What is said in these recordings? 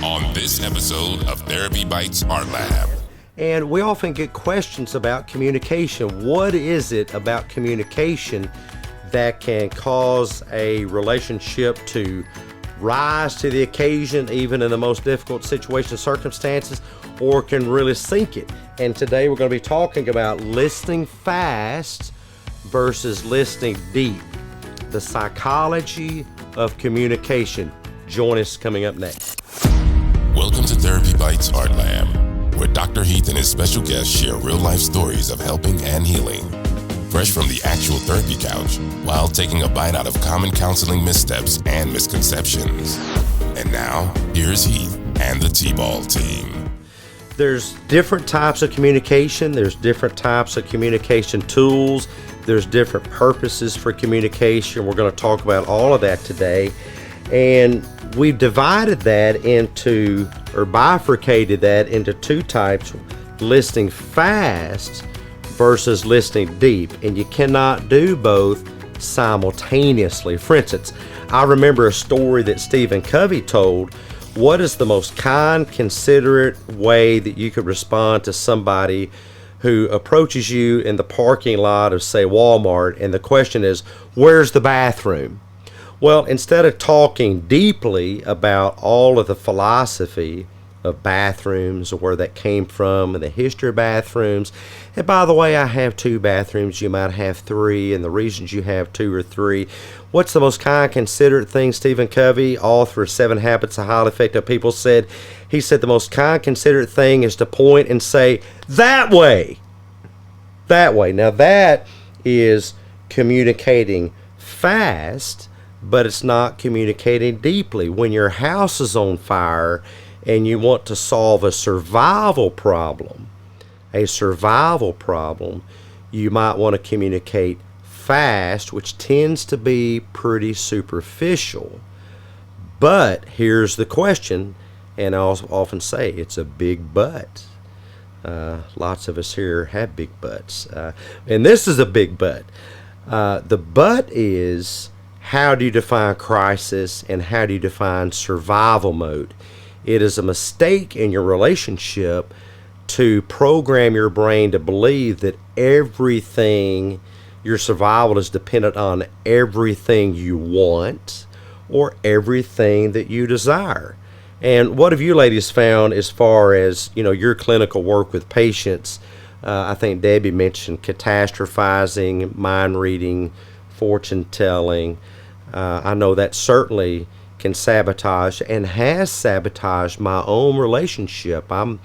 On this episode of TherapyBites Art Lab. And we often get questions about communication. What is it about communication that can cause a relationship to rise to the occasion, even in the most difficult situations, circumstances, or can really sink it? And today we're going to be talking about listening fast versus listening deep. The psychology of communication. Join us coming up next. Welcome to TherapyBites Art Lab, where Dr. Heath and his special guests share real-life stories of helping and healing, fresh from the actual therapy couch, while taking a bite out of common counseling missteps and misconceptions. And now, here's Heath and the TBAL Team. There's different types of communication. There's different types of communication tools. There's different purposes for communication. We're going to talk about all of that today. And we've divided that into, or bifurcated that into two types, listening fast versus listening deep. And you cannot do both simultaneously. For instance, I remember a story that Stephen Covey told. What is the most kind, considerate way that you could respond to somebody who approaches you in the parking lot of, say, Walmart, and the question is, where's the bathroom? Well, instead of talking deeply about all of the philosophy of bathrooms or where that came from and the history of bathrooms, and by the way, I have 2 bathrooms, you might have 3, and the reasons you have 2 or 3. What's the most kind, considerate thing? Stephen Covey, author of 7 Habits of Highly Effective People, said, he said the most kind, considerate thing is to point and say, that way. That way. Now that is communicating fast, but it's not communicating deeply. When your house is on fire and you want to solve a survival problem, you might want to communicate fast, which tends to be pretty superficial. But here's the question, and I often say it's a big but. Lots of us here have big butts. And this is a big but. The but is, how do you define crisis and how do you define survival mode? It is a mistake in your relationship to program your brain to believe that everything, your survival is dependent on everything you want or everything that you desire. And what have you ladies found as far as, your clinical work with patients? I think Debbie mentioned catastrophizing, mind reading, fortune telling. I know that certainly can sabotage and has sabotaged my own relationship. I'm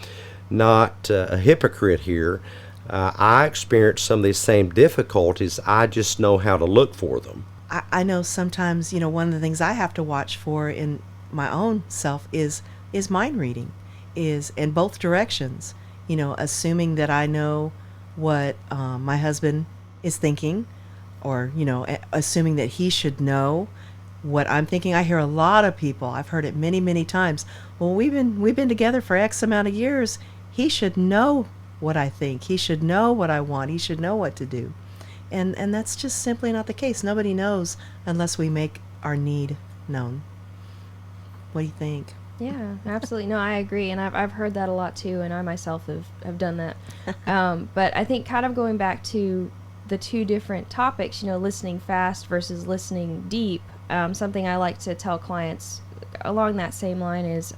not a hypocrite here. I experienced some of these same difficulties. I just know how to look for them. I know sometimes, one of the things I have to watch for in my own self is mind reading, is in both directions, assuming that I know what my husband is thinking, or, assuming that he should know what I'm thinking. I hear a lot of people, I've heard it many, many times, well, we've been together for X amount of years. He should know what I think. He should know what I want. He should know what to do. And that's just simply not the case. Nobody knows unless we make our need known. What do you think? Yeah, absolutely. No, I agree. And I've heard that a lot too, and I myself have done that. But I think kind of going back to the 2 different topics, listening fast versus listening deep, something I like to tell clients along that same line is,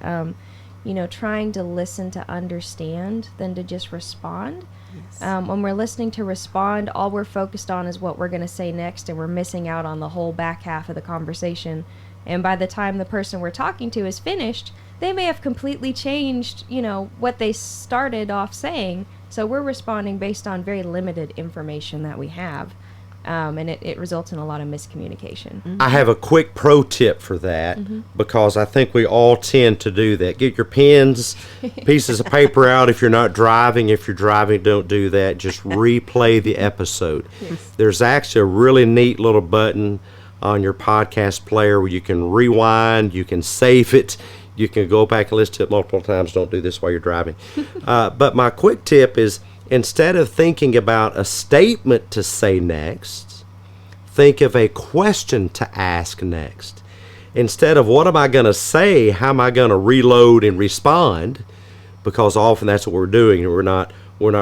trying to listen to understand than to just respond. Yes. When we're listening to respond, all we're focused on is what we're going to say next, and we're missing out on the whole back half of the conversation. And by the time the person we're talking to is finished, they may have completely changed, what they started off saying. So we're responding based on very limited information that we have. And it results in a lot of miscommunication. Mm-hmm. I have a quick pro tip for that, because I think we all tend to do that. Get your pens, pieces of paper out if you're not driving. If you're driving, don't do that. Just replay the episode. Yes. There's actually a really neat little button on your podcast player where you can rewind, you can save it, you can go back and listen to it multiple times. Don't do this while you're driving. But my quick tip is, instead of thinking about a statement to say next, think of a question to ask next. Instead of what am I going to say, how am I going to reload and respond? Because often that's what we're doing. We're not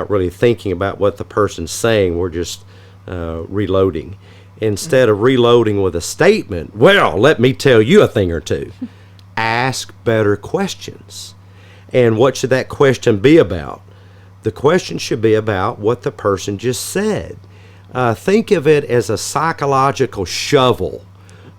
really thinking about what the person's saying. We're just reloading. Instead of reloading with a statement, well, let me tell you a thing or two. Ask better questions. And what should that question be about? The question should be about what the person just said. Think of it as a psychological shovel.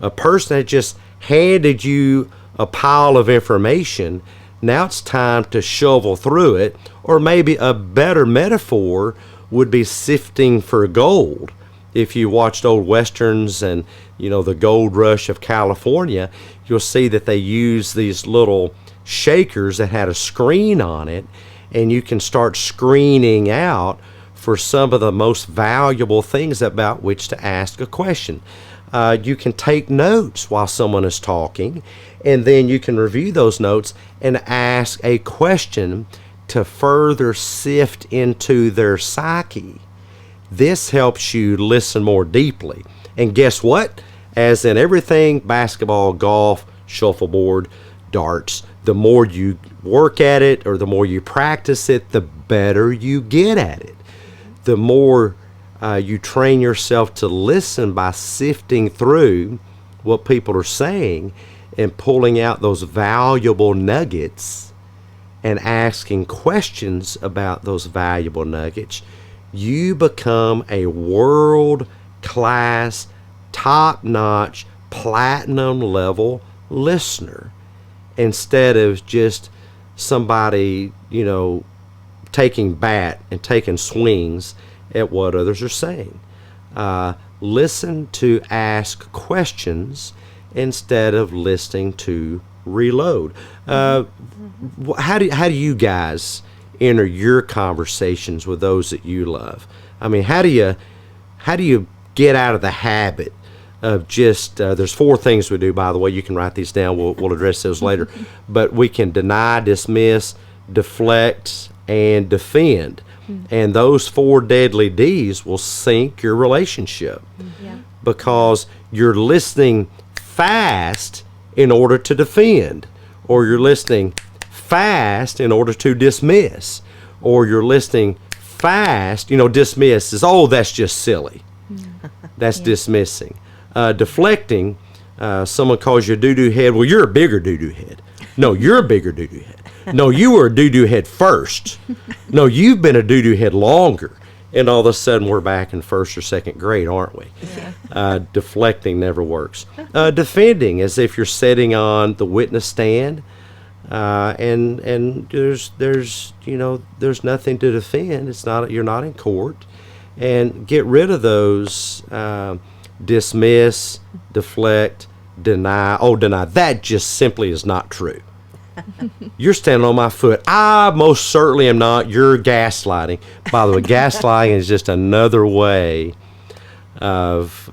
A person that just handed you a pile of information. Now it's time to shovel through it. Or maybe a better metaphor would be sifting for gold. If you watched old westerns and the gold rush of California, you'll see that they use these little shakers that had a screen on it, and you can start screening out for some of the most valuable things about which to ask a question. You can take notes while someone is talking, and then you can review those notes and ask a question to further sift into their psyche. This helps you listen more deeply. And guess what? As in everything, basketball, golf, shuffleboard, darts, the more you work at it or the more you practice it, the better you get at it. The more you train yourself to listen by sifting through what people are saying and pulling out those valuable nuggets and asking questions about those valuable nuggets, you become a world-class, top-notch, platinum-level listener instead of just somebody, taking bat and taking swings at what others are saying. Listen to ask questions instead of listening to reload. How do you guys enter your conversations with those that you love? I mean, how do you get out of the habit of just there's 4 things we do, by the way. You can write these down. We'll address those later. But we can deny, dismiss, deflect, and defend. And those 4 deadly D's will sink your relationship. Because you're listening fast in order to defend, or you're listening fast in order to dismiss, or you're listening fast, dismiss is, oh, that's just silly. That's dismissing. Deflecting, someone calls you a doo-doo head, well, you're a bigger doo-doo head. No, you're a bigger doo-doo head. No, you were a doo-doo head first. No, you've been a doo-doo head longer. And all of a sudden we're back in 1st or 2nd grade, aren't we? Deflecting never works. Defending, as if you're sitting on the witness stand, and there's nothing to defend. You're not in court. And get rid of those dismiss, deflect, deny. Oh, deny. That just simply is not true. You're standing on my foot. I most certainly am not. You're gaslighting. By the way, gaslighting is just another way of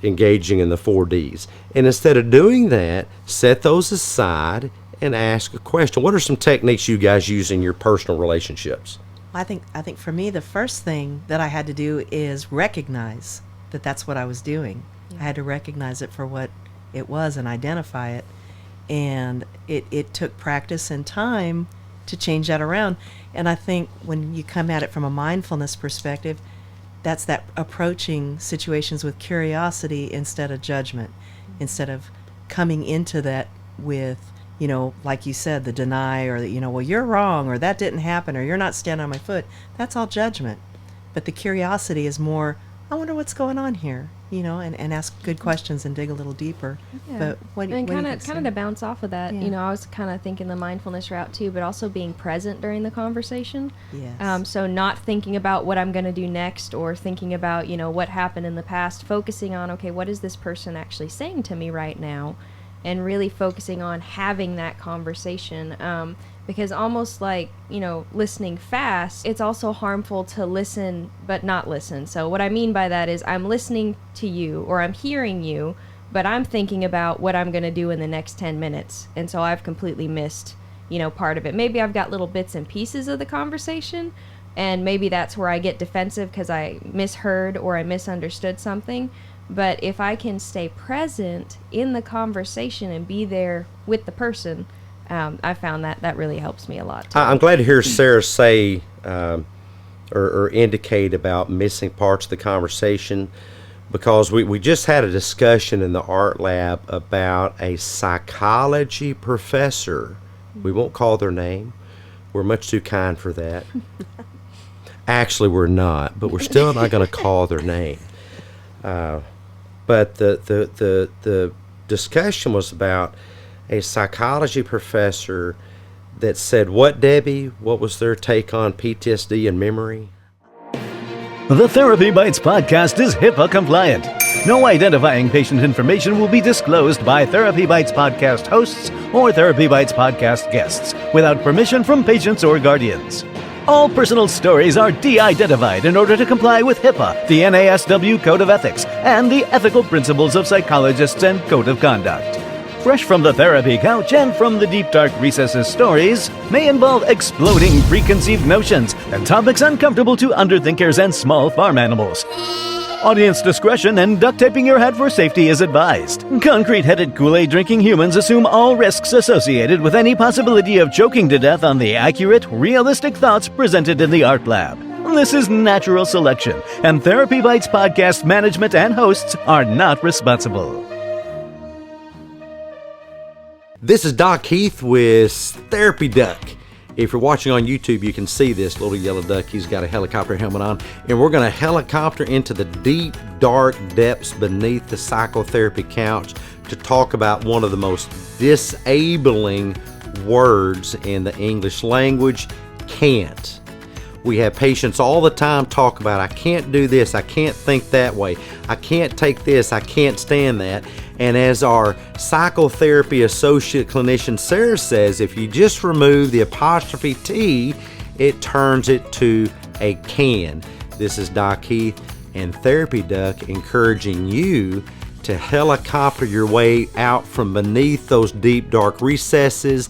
engaging in the 4 Ds. And instead of doing that, set those aside and ask a question. What are some techniques you guys use in your personal relationships? I think for me, the first thing that I had to do is recognize that that's what I was doing. I had to recognize it for what it was and identify it. And it took practice and time to change that around. And I think when you come at it from a mindfulness perspective, that's that approaching situations with curiosity instead of judgment, instead of coming into that with, like you said, the deny or well, you're wrong, or that didn't happen, or you're not standing on my foot. That's all judgment. But the curiosity is more, I wonder what's going on here, and ask good questions and dig a little deeper. Yeah. But what and kind of to bounce off of that, Yeah. I was kind of thinking the mindfulness route too, but also being present during the conversation. Yes. So not thinking about what I'm going to do next, or thinking about, what happened in the past, focusing on, okay, what is this person actually saying to me right now? And really focusing on having that conversation. Because almost like, listening fast, it's also harmful to listen but not listen. So what I mean by that is I'm listening to you, or I'm hearing you, but I'm thinking about what I'm going to do in the next 10 minutes. And so I've completely missed, part of it. Maybe I've got little bits and pieces of the conversation, and maybe that's where I get defensive because I misheard or I misunderstood something. But if I can stay present in the conversation and be there with the person, I found that really helps me a lot too. I'm glad to hear Sarah say or indicate about missing parts of the conversation, because we just had a discussion in the art lab about a psychology professor. We won't call their name. We're much too kind for that. Actually, we're not, but we're still not going to call their name. But the discussion was about a psychology professor that said, what, Debbie? What was their take on PTSD and memory? The TherapyBites podcast is HIPAA compliant. No identifying patient information will be disclosed by TherapyBites podcast hosts or TherapyBites podcast guests without permission from patients or guardians. All personal stories are de-identified in order to comply with HIPAA, the NASW Code of Ethics, and the ethical principles of psychologists and code of conduct. Fresh from the therapy couch and from the deep dark recesses, stories may involve exploding preconceived notions and topics uncomfortable to underthinkers and small farm animals. Audience discretion and duct taping your head for safety is advised. Concrete-headed Kool-Aid drinking humans assume all risks associated with any possibility of choking to death on the accurate, realistic thoughts presented in the art lab. This is natural selection, and TherapyBites podcast management and hosts are not responsible. This is Doc Heath with Therapy Duck. If you're watching on YouTube, you can see this little yellow duck. He's got a helicopter helmet on, and we're going to helicopter into the deep, dark depths beneath the psychotherapy couch to talk about one of the most disabling words in the English language, can't. We have patients all the time talk about, I can't do this, I can't think that way, I can't take this, I can't stand that. And as our psychotherapy associate clinician Sarah says, if you just remove the apostrophe T, it turns it to a can. This is Doc Heath and Therapy Duck encouraging you to helicopter your way out from beneath those deep dark recesses,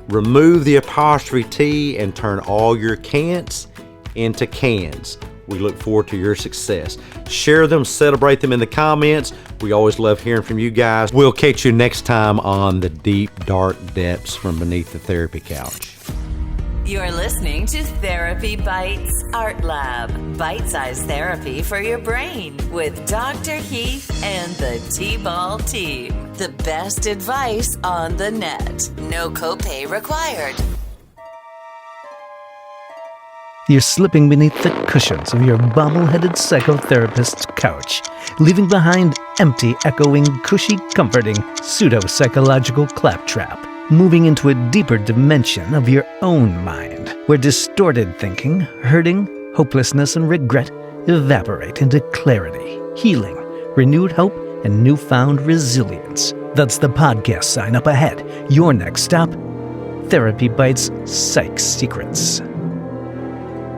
remove the apostrophe T, and turn all your can'ts into cans. We look forward to your success. Share them, celebrate them in the comments. We always love hearing from you guys. We'll catch you next time on the deep, dark depths from beneath the therapy couch. You're listening to Therapy Bites Art Lab, bite-sized therapy for your brain with Dr. Heath and the TBAL Team. The best advice on the net. No copay required. You're slipping beneath the cushions of your bobble-headed psychotherapist's couch, leaving behind empty, echoing, cushy, comforting, pseudo-psychological claptrap, moving into a deeper dimension of your own mind, where distorted thinking, hurting, hopelessness, and regret evaporate into clarity, healing, renewed hope, and newfound resilience. That's the podcast sign up ahead. Your next stop, TherapyBites Psych Secrets.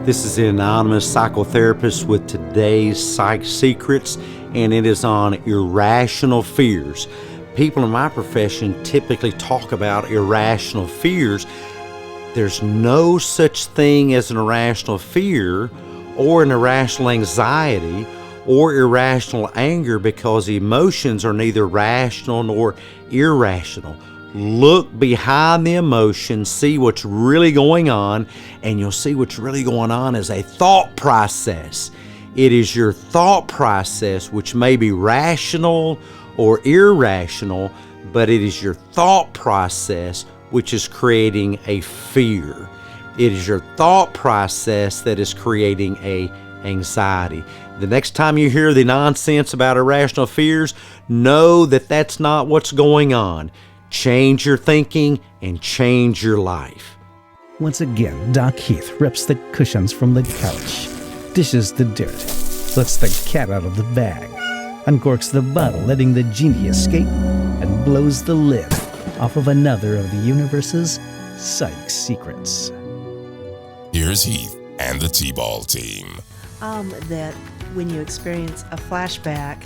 This is the anonymous psychotherapist with today's Psych Secrets, and it is on irrational fears. People in my profession typically talk about irrational fears. There's no such thing as an irrational fear or an irrational anxiety or irrational anger, because emotions are neither rational nor irrational. Look behind the emotion, see what's really going on, and you'll see what's really going on is a thought process. It is your thought process, which may be rational or irrational, but it is your thought process which is creating a fear. It is your thought process that is creating a anxiety. The next time you hear the nonsense about irrational fears, know that that's not what's going on. Change your thinking and change your life. Once again, Doc Heath rips the cushions from the couch, dishes the dirt, lets the cat out of the bag, uncorks the bottle, letting the genie escape, and blows the lid off of another of the universe's psych secrets. Here's Heath and the TBAL Team. That when you experience a flashback,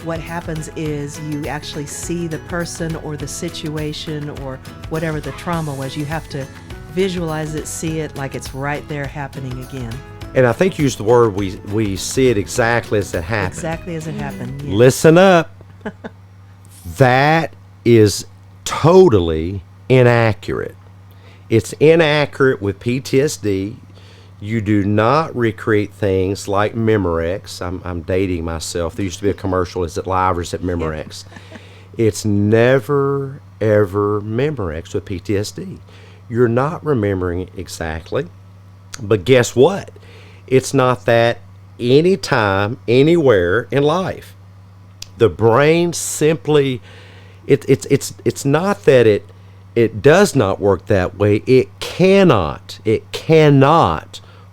what happens is you actually see the person or the situation or whatever the trauma was. You have to visualize it, see it like it's right there happening again. And I think you used the word, we see it exactly as it happened. Exactly as it happened. Yes. Listen up. That is totally inaccurate. It's inaccurate with PTSD. You do not recreate things like Memorex. I'm dating myself. There used to be a commercial. Is it live or is it Memorex? It's never, ever Memorex with PTSD. You're not remembering exactly. But guess what? It's not that anytime, anywhere in life. The brain simply, it's not that it does not work that way. It cannot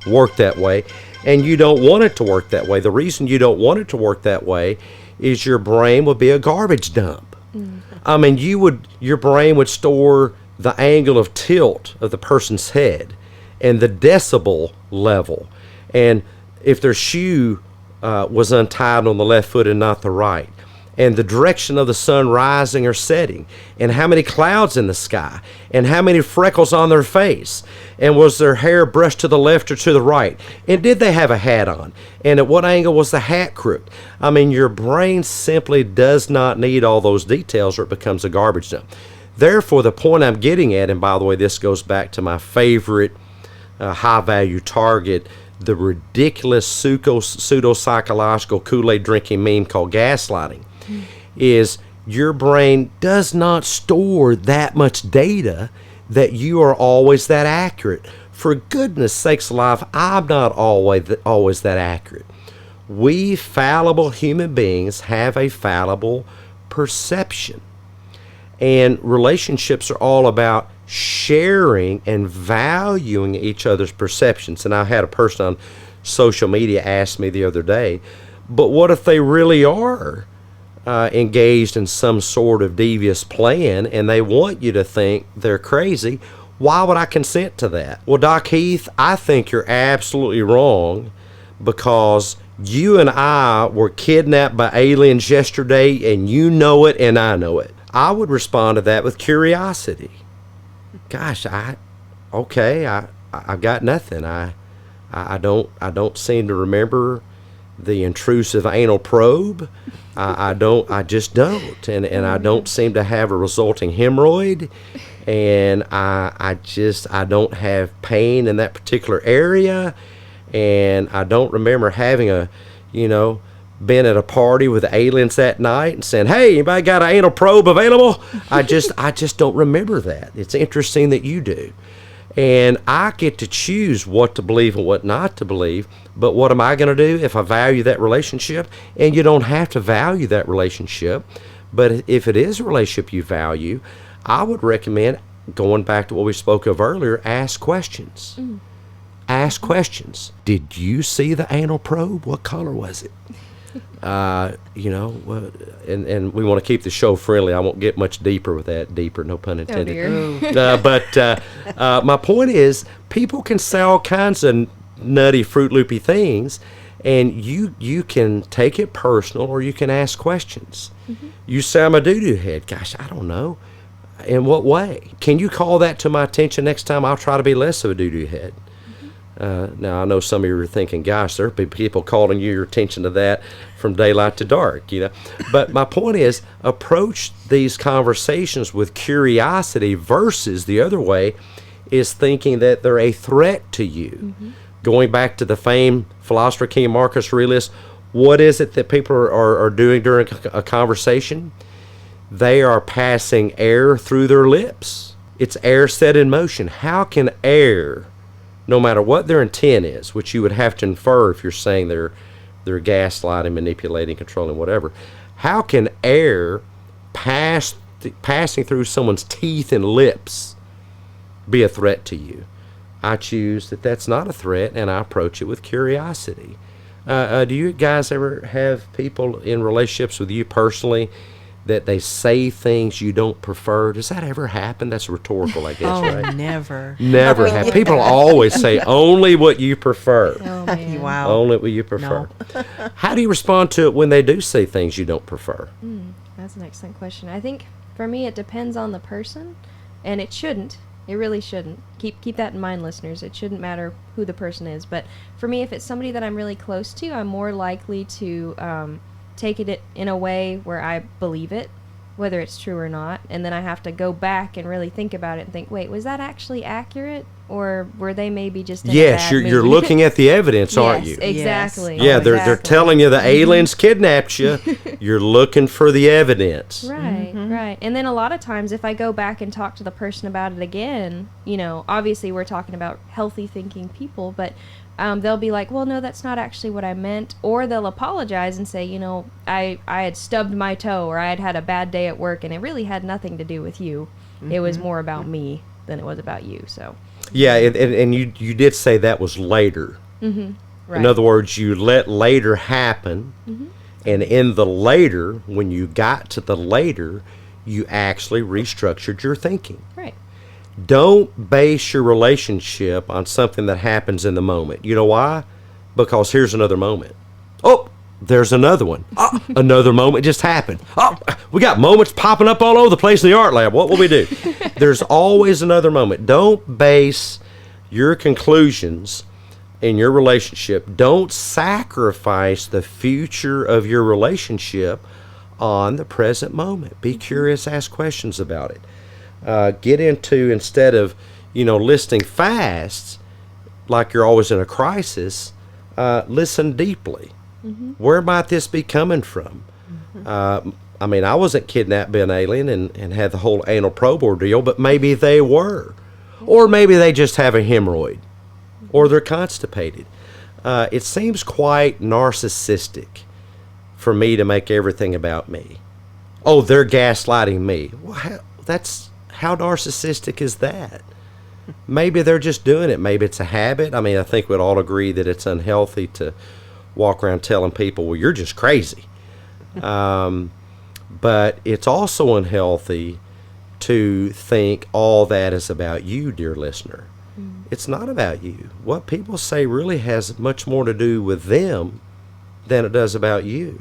work that way, and you don't want it to work that way. The reason you don't want it to work that way is your brain would be a garbage dump. I mean, your brain would store the angle of tilt of the person's head and the decibel level, and if their shoe was untied on the left foot and not the right, and the direction of the sun rising or setting, and how many clouds in the sky, and how many freckles on their face, and was their hair brushed to the left or to the right, and did they have a hat on, and at what angle was the hat crooked. I mean, your brain simply does not need all those details or it becomes a garbage dump. Therefore, the point I'm getting at, and by the way, this goes back to my favorite high-value target, the ridiculous pseudo-psychological Kool-Aid drinking meme called gaslighting, is your brain does not store that much data that you are always that accurate. For goodness sakes alive, I'm not always that accurate. We fallible human beings have a fallible perception. And relationships are all about sharing and valuing each other's perceptions. And I had a person on social media ask me the other day, but what if they really are engaged in some sort of devious plan and they want you to think they're crazy? Why would I consent to that? Well, Doc Heath, I think you're absolutely wrong, because you and I were kidnapped by aliens yesterday, and you know it and I know it. I would respond to that with curiosity. Gosh, I got nothing. I don't seem to remember the intrusive anal probe. I just don't, and I don't seem to have a resulting hemorrhoid, and I don't have pain in that particular area, and I don't remember having been at a party with aliens that night and saying, "Hey, anybody got an anal probe available?" I just don't remember that. It's interesting that you do. And I get to choose what to believe and what not to believe. But what am I going to do if I value that relationship? And you don't have to value that relationship. But if it is a relationship you value, I would recommend, going back to what we spoke of earlier, ask questions. Ask questions. Did you see the anal probe? What color was it? And we want to keep the show friendly. I won't get much deeper with that. Deeper, no pun intended. But my point is, people can say all kinds of nutty, Fruit Loopy things, and you can take it personal, or you can ask questions. You say I'm a doo-doo head. Gosh, I don't know. In what way? Can you call that to my attention next time? I'll try to be less of a doo-doo head. Now, I know some of you are thinking, gosh, there'll be people calling your attention to that from daylight to dark, But my point is, approach these conversations with curiosity versus the other way is thinking that they're a threat to you. Going back to the famed philosopher King Marcus Aurelius, what is it that people are doing during a conversation? They are passing air through their lips. It's air set in motion. How can air, no matter what their intent is, which you would have to infer if you're saying they're gaslighting, manipulating, controlling, whatever, how can air passing through someone's teeth and lips be a threat to you? I choose that that's not a threat, and I approach it with curiosity. Do you guys ever have people in relationships with you personally that they say things you don't prefer? Does that ever happen? That's rhetorical, I guess, right? Never. Never have. People always say only what you prefer. Oh, man. Wow. Only what you prefer. No. How do you respond to it when they do say things you don't prefer? That's an excellent question. I think for me it depends on the person, and it shouldn't. It really shouldn't. Keep that in mind, listeners. It shouldn't matter who the person is. But for me, if it's somebody that I'm really close to, I'm more likely to take it in a way where I believe it, whether it's true or not. And then I have to go back and really think about it and think, wait, was that actually accurate? Or were they maybe just in a Yes, bad you're mood? looking at the evidence, aren't you? Yes, exactly. Yeah, they're Exactly. telling you the aliens kidnapped you. You're looking for the evidence. Right, right. And then a lot of times if I go back and talk to the person about it again, you know, obviously we're talking about healthy thinking people, but they'll be like, well, no, that's not actually what I meant. Or they'll apologize and say, you know, I had stubbed my toe, or I had a bad day at work, and it really had nothing to do with you. It was more about me than it was about you. So Yeah, and you did say that was later. right. In other words, you let later happen, and in the later, when you got to the later, you actually restructured your thinking. Right. Don't base your relationship on something that happens in the moment. You know why? Because here's another moment. Oh, there's another one. Oh, another moment just happened. Oh, we got moments popping up all over the place in the art lab. What will we do? There's always another moment. Don't base your conclusions in your relationship. Don't sacrifice the future of your relationship on the present moment. Be curious, ask questions about it. Get into, instead of, listening fast, like you're always in a crisis, listen deeply. Where might this be coming from? I mean, I wasn't kidnapped by an alien and had the whole anal probe ordeal, but maybe they were. Or maybe they just have a hemorrhoid. Or they're constipated. It seems quite narcissistic for me to make everything about me. Oh, they're gaslighting me. Well, how narcissistic is that? Maybe they're just doing it. Maybe it's a habit. I mean, I think we'd all agree that it's unhealthy to walk around telling people, well, you're just crazy. But it's also unhealthy to think all that is about you, dear listener. It's not about you. What people say really has much more to do with them than it does about you.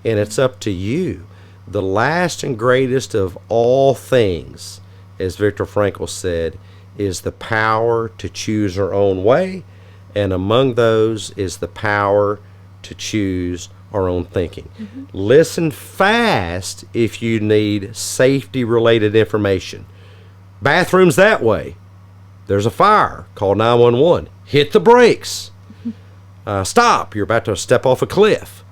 And it's up to you. The last and greatest of all things, as Viktor Frankl said, is the power to choose our own way, and among those is the power to choose our own thinking. Listen fast if you need safety-related information. Bathrooms that way. There's a fire. Call 911. Hit the brakes. Stop. You're about to step off a cliff.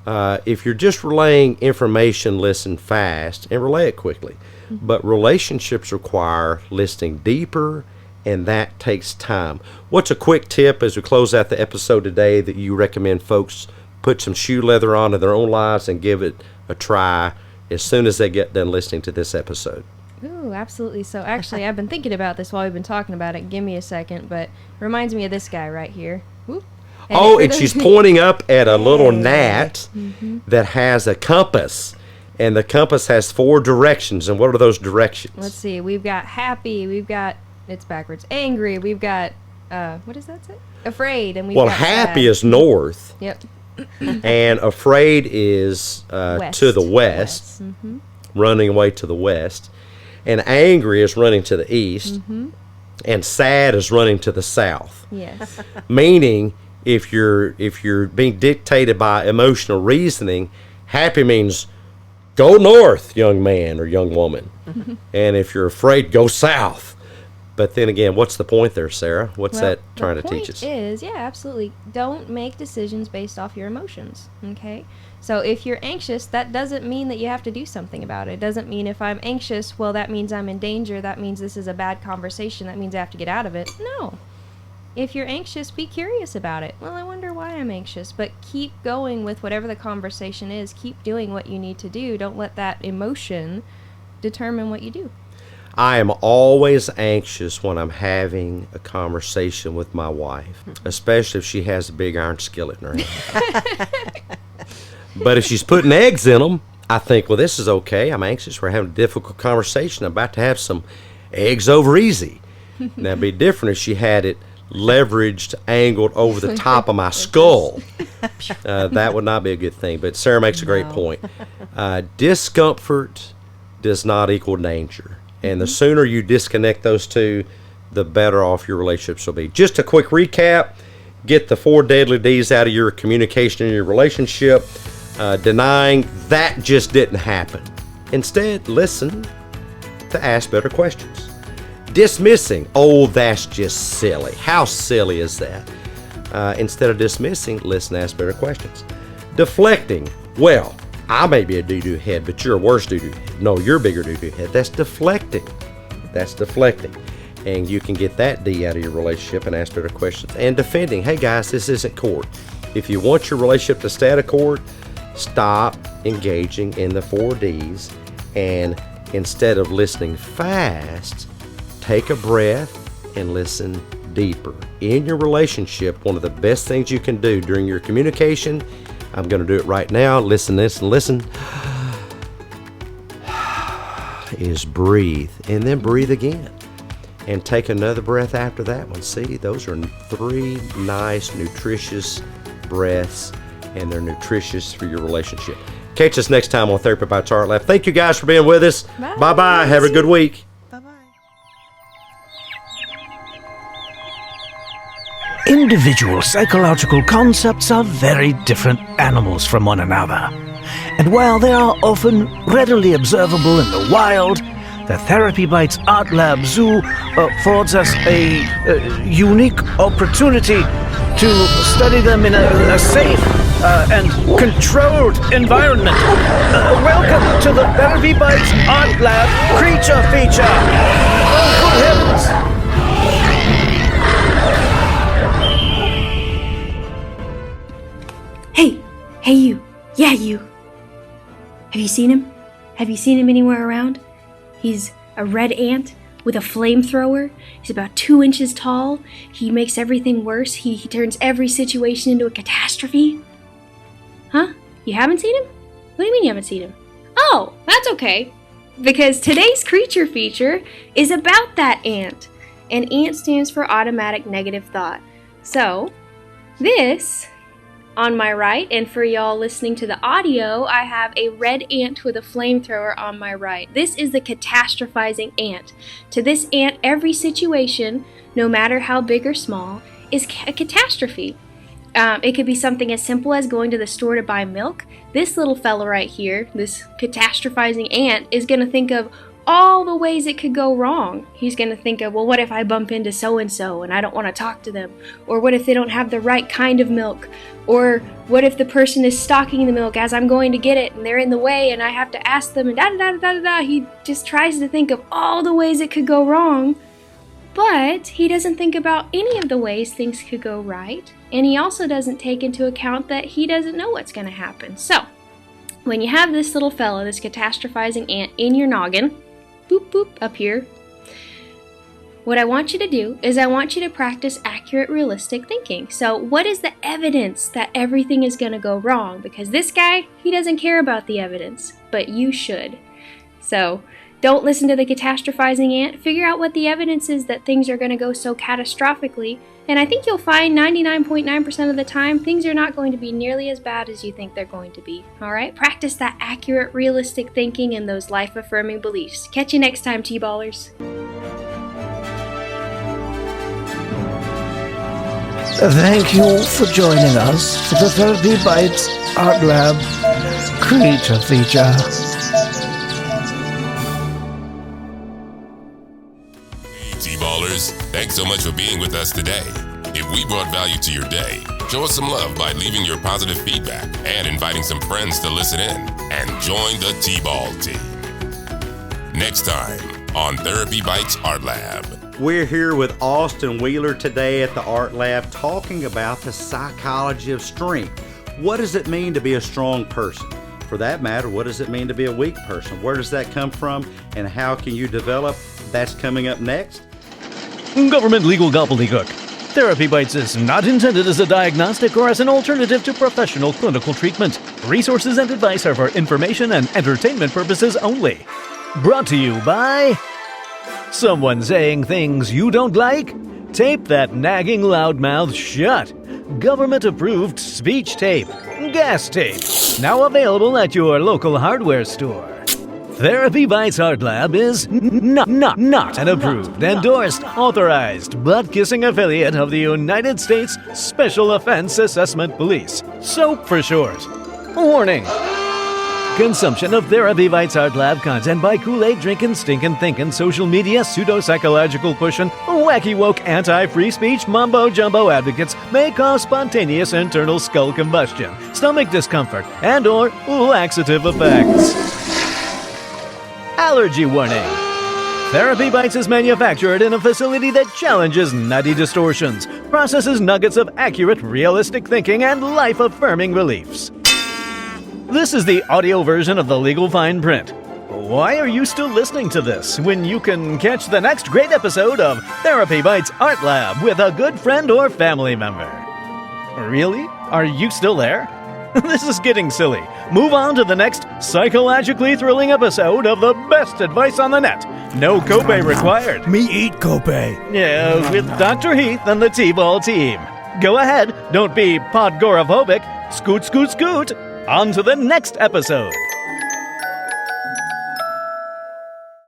If you're just relaying information, listen fast and relay it quickly. But relationships require listening deeper, and that takes time. What's a quick tip as we close out the episode today that you recommend folks put some shoe leather on in their own lives and give it a try as soon as they get done listening to this episode? Ooh, absolutely. So actually, I've been thinking about this while we've been talking about it. Give me a second, but it reminds me of this guy right here. Whoop. And she's pointing up at a little gnat that has a compass. And the compass has 4 directions. And what are those directions? Let's see. We've got happy. We've got, it's backwards, angry. We've got, what does that say? Afraid. And we've got happy sad. is north. Yep. And afraid is to the west. Running away to the west. And angry is running to the east. And sad is running to the south. Yes. Meaning, if you're being dictated by emotional reasoning, happy means go north, young man or young woman. And if you're afraid, go south. But then again, what's the point there, Sarah? What's that trying to teach us? The point is, yeah, absolutely, don't make decisions based off your emotions, okay? So if you're anxious, that doesn't mean that you have to do something about it. It doesn't mean if I'm anxious, well, that means I'm in danger. That means this is a bad conversation. That means I have to get out of it. No. If you're anxious, be curious about it. Well, I wonder why I'm anxious. But keep going with whatever the conversation is. Keep doing what you need to do. Don't let that emotion determine what you do. I am always anxious when I'm having a conversation with my wife, especially if she has a big iron skillet in her hand. But if she's putting eggs in them, I think, well, this is okay. I'm anxious. We're having a difficult conversation. I'm about to have some eggs over easy. Now, it'd be different if she had it leveraged, angled over the top of my skull. That would not be a good thing. But Sarah makes a great point. Discomfort does not equal danger. And the sooner you disconnect those two, the better off your relationships will be. Just a quick recap. Get the 4 deadly D's out of your communication in your relationship. Denying that just didn't happen. Instead, listen to ask better questions. Dismissing, oh, that's just silly. How silly is that? Instead of dismissing, listen, ask better questions. Deflecting, well, I may be a doo-doo head, but you're a worse doo-doo head. No, you're a bigger doo-doo head. That's deflecting. That's deflecting. And you can get that D out of your relationship and ask better questions. And defending, hey guys, this isn't court. If you want your relationship to stay out of court, stop engaging in the 4 Ds, and instead of listening fast, take a breath and listen deeper. In your relationship, one of the best things you can do during your communication, I'm going to do it right now, listen, listen, is breathe, and then breathe again. And take another breath after that one. See, those are 3 nice, nutritious breaths, and they're nutritious for your relationship. Catch us next time on Therapy Bites Art Lab. Thank you guys for being with us. Bye-bye. Have a good week. Bye-bye. Individual psychological concepts are very different animals from one another. And while they are often readily observable in the wild, the TherapyBites Art Lab Zoo affords us a unique opportunity to study them in a safe and controlled environment. Welcome to the TherapyBites Art Lab Creature Feature. Oh, good heavens! Hey you. Yeah, you. Have you seen him? Have you seen him anywhere around? He's a red ant with a flamethrower. He's about 2 inches tall. He makes everything worse. He turns every situation into a catastrophe. Huh? You haven't seen him? What do you mean you haven't seen him? Oh, that's okay. Because today's creature feature is about that ant. And ant stands for automatic negative thought. So, this, on my right, and for y'all listening to the audio, I have a red ant with a flamethrower on my right. This is the catastrophizing ant. To this ant, every situation, no matter how big or small, is a catastrophe. It could be something as simple as going to the store to buy milk. This little fella right here, this catastrophizing ant, is going to think of all the ways it could go wrong. He's going to think of, well, what if I bump into so-and-so and I don't want to talk to them? Or what if they don't have the right kind of milk? Or what if the person is stocking the milk as I'm going to get it and they're in the way and I have to ask them and da-da-da-da-da-da. He just tries to think of all the ways it could go wrong, but he doesn't think about any of the ways things could go right. And he also doesn't take into account that he doesn't know what's going to happen. So, when you have this little fella, this catastrophizing ant in your noggin, boop boop up here, what I want you to do is I want you to practice accurate, realistic thinking. So what is the evidence that everything is going to go wrong? Because this guy, he doesn't care about the evidence, but you should. So don't listen to the catastrophizing ant. Figure out what the evidence is that things are going to go so catastrophically. And I think you'll find 99.9% of the time, things are not going to be nearly as bad as you think they're going to be. All right? Practice that accurate, realistic thinking and those life-affirming beliefs. Catch you next time, T-ballers. Thank you for joining us for the TherapyBites Art Lab Creature Feature. T-ballers, thanks so much for being with us today. If we brought value to your day, show us some love by leaving your positive feedback and inviting some friends to listen in and join the TBAL Team. Next time on TherapyBites Art Lab. We're here with Austin Wheeler today at the Art Lab talking about the psychology of strength. What does it mean to be a strong person? For that matter, what does it mean to be a weak person? Where does that come from and how can you develop? That's coming up next. Government legal gobbledygook. TherapyBites is not intended as a diagnostic or as an alternative to professional clinical treatment. Resources and advice are for information and entertainment purposes only. Brought to you by... Someone saying things you don't like? Tape that nagging loudmouth shut. Government-approved speech tape. Gas tape. Now available at your local hardware store. TherapyBites Art Lab is not an approved, endorsed, authorized, butt-kissing affiliate of the United States Special Offense Assessment Police. SOAP for short. Warning. Consumption of TherapyBites Art Lab content by Kool-Aid drinking, stinking, thinking, social media, pseudo-psychological pushing, wacky woke anti-free speech mumbo-jumbo advocates may cause spontaneous internal skull combustion, stomach discomfort, and or laxative effects. Allergy warning. TherapyBites is manufactured in a facility that challenges nutty distortions, processes nuggets of accurate, realistic thinking, and life-affirming beliefs. This is the audio version of the legal fine print. Why are you still listening to this when you can catch the next great episode of TherapyBites Art Lab with a good friend or family member? Really? Are you still there? This is getting silly. Move on to the next psychologically thrilling episode of the best advice on the net. No copay required. Me eat copay. Yeah, with Dr. Heath and the TBAL Team. Go ahead, don't be podgorophobic. Scoot, scoot, scoot. On to the next episode.